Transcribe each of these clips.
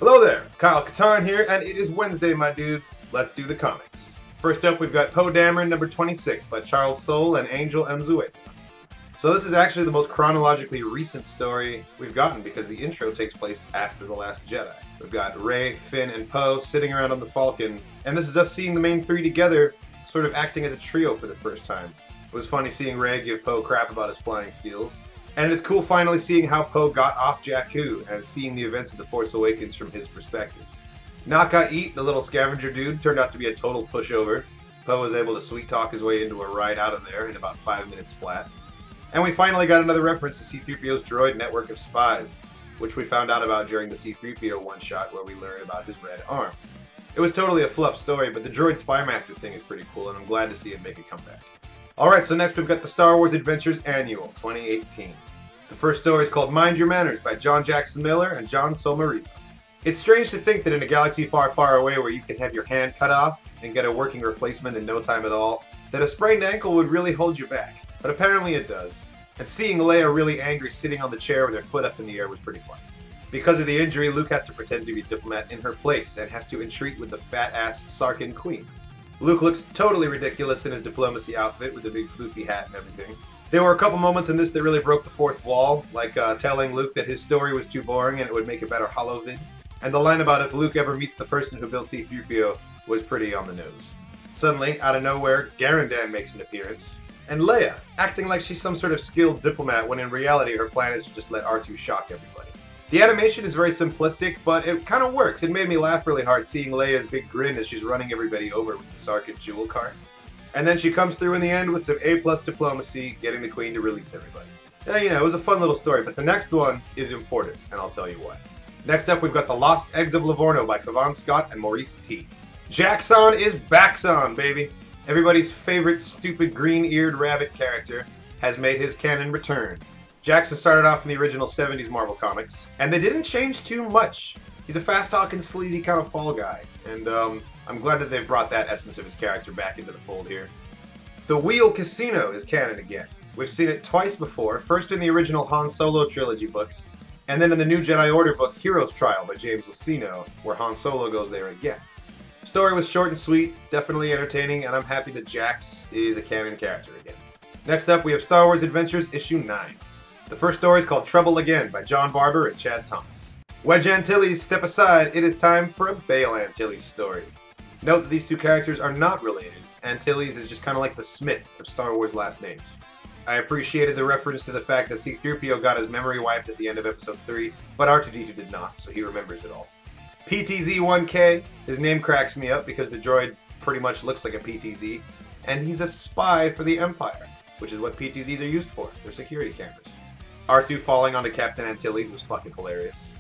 Hello there, Kyle Katarn here, and it is Wednesday, my dudes. Let's do the comics. First up, we've got Poe Dameron number 26 by Charles Soule and Angel Unzueta. So this is actually the most chronologically recent story we've gotten because the intro takes place after The Last Jedi. We've got Rey, Finn, and Poe sitting around on the Falcon, and this is us seeing the main three together, sort of acting as a trio for the first time. It was funny seeing Rey give Poe crap about his flying steels. And it's cool finally seeing how Poe got off Jakku and seeing the events of The Force Awakens from his perspective. Naka-Eat, the little scavenger dude, turned out to be a total pushover. Poe was able to sweet talk his way into a ride out of there in about 5 minutes flat. And we finally got another reference to C-3PO's droid network of spies, which we found out about during the C-3PO one-shot where we learned about his red arm. It was totally a fluff story, but the droid spy master thing is pretty cool, and I'm glad to see it make a comeback. Alright, so next we've got the Star Wars Adventures Annual, 2018. The first story is called Mind Your Manners by John Jackson Miller and John Somarino. It's strange to think that in a galaxy far, far away where you can have your hand cut off and get a working replacement in no time at all, that a sprained ankle would really hold you back. But apparently it does. And seeing Leia really angry sitting on the chair with her foot up in the air was pretty fun. Because of the injury, Luke has to pretend to be diplomat in her place and has to entreat with the fat-ass Sarkin Queen. Luke looks totally ridiculous in his diplomacy outfit with the big floofy hat and everything. There were a couple moments in this that really broke the fourth wall, like telling Luke that his story was too boring and it would make a better holovid. And the line about if Luke ever meets the person who built C-3PO was pretty on the nose. Suddenly, out of nowhere, Garandan makes an appearance. And Leia, acting like she's some sort of skilled diplomat when in reality her plan is to just let R2 shock everybody. The animation is very simplistic, but it kind of works. It made me laugh really hard seeing Leia's big grin as she's running everybody over with the Sarkin jewel cart. And then she comes through in the end with some A-plus diplomacy, getting the Queen to release everybody. You know, it was a fun little story, but the next one is important, and I'll tell you why. Next up, we've got The Lost Eggs of Livorno by Kavan Scott and Maurice T. Jaxon is Baxon, baby! Everybody's favorite stupid green-eared rabbit character has made his canon return. Jackson started off in the original 70s Marvel Comics, and they didn't change too much. He's a fast-talking, sleazy kind of fall guy, and I'm glad that they've brought that essence of his character back into the fold here. The Wheel Casino is canon again. We've seen it twice before, first in the original Han Solo trilogy books, and then in the New Jedi Order book Hero's Trial by James Luceno, where Han Solo goes there again. The story was short and sweet, definitely entertaining, and I'm happy that Jax is a canon character again. Next up, we have Star Wars Adventures Issue 9. The first story is called Trouble Again by John Barber and Chad Thomas. Wedge Antilles, step aside, it is time for a Bail Antilles story. Note that these two characters are not related. Antilles is just kind of like the Smith of Star Wars last names. I appreciated the reference to the fact that C-3PO got his memory wiped at the end of Episode 3, but R2-D2 did not, so he remembers it all. PTZ-1K, his name cracks me up because the droid pretty much looks like a PTZ, and he's a spy for the Empire, which is what PTZs are used for, they're security cameras. R2 falling onto Captain Antilles was fucking hilarious.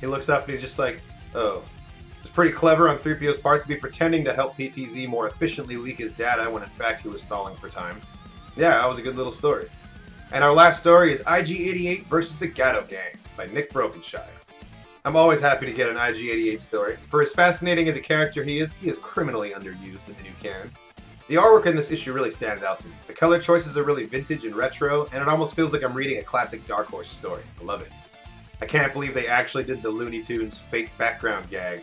He looks up and he's just like, oh. It was pretty clever on 3PO's part to be pretending to help PTZ more efficiently leak his data when in fact he was stalling for time. Yeah, that was a good little story. And our last story is IG-88 vs. the Gatto Gang by Nick Brokenshire. I'm always happy to get an IG-88 story. For as fascinating as a character he is criminally underused in the new canon. The artwork in this issue really stands out to me. The color choices are really vintage and retro, and it almost feels like I'm reading a classic Dark Horse story. I love it. I can't believe they actually did the Looney Tunes fake background gag.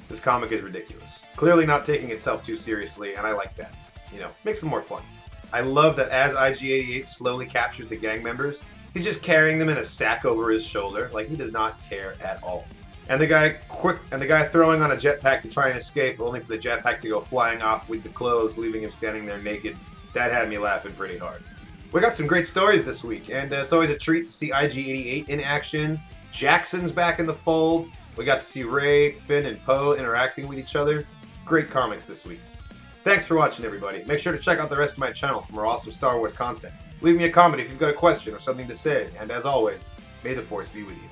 This comic is ridiculous. Clearly not taking itself too seriously, and I like that. You know, makes it more fun. I love that as IG-88 slowly captures the gang members, he's just carrying them in a sack over his shoulder, like he does not care at all. And the guy throwing on a jetpack to try and escape, only for the jetpack to go flying off with the clothes, leaving him standing there naked. That had me laughing pretty hard. We got some great stories this week, and it's always a treat to see IG-88 in action. Jackson's back in the fold. We got to see Rey, Finn, and Poe interacting with each other. Great comics this week. Thanks for watching, everybody. Make sure to check out the rest of my channel for more awesome Star Wars content. Leave me a comment if you've got a question or something to say, and as always, may the Force be with you.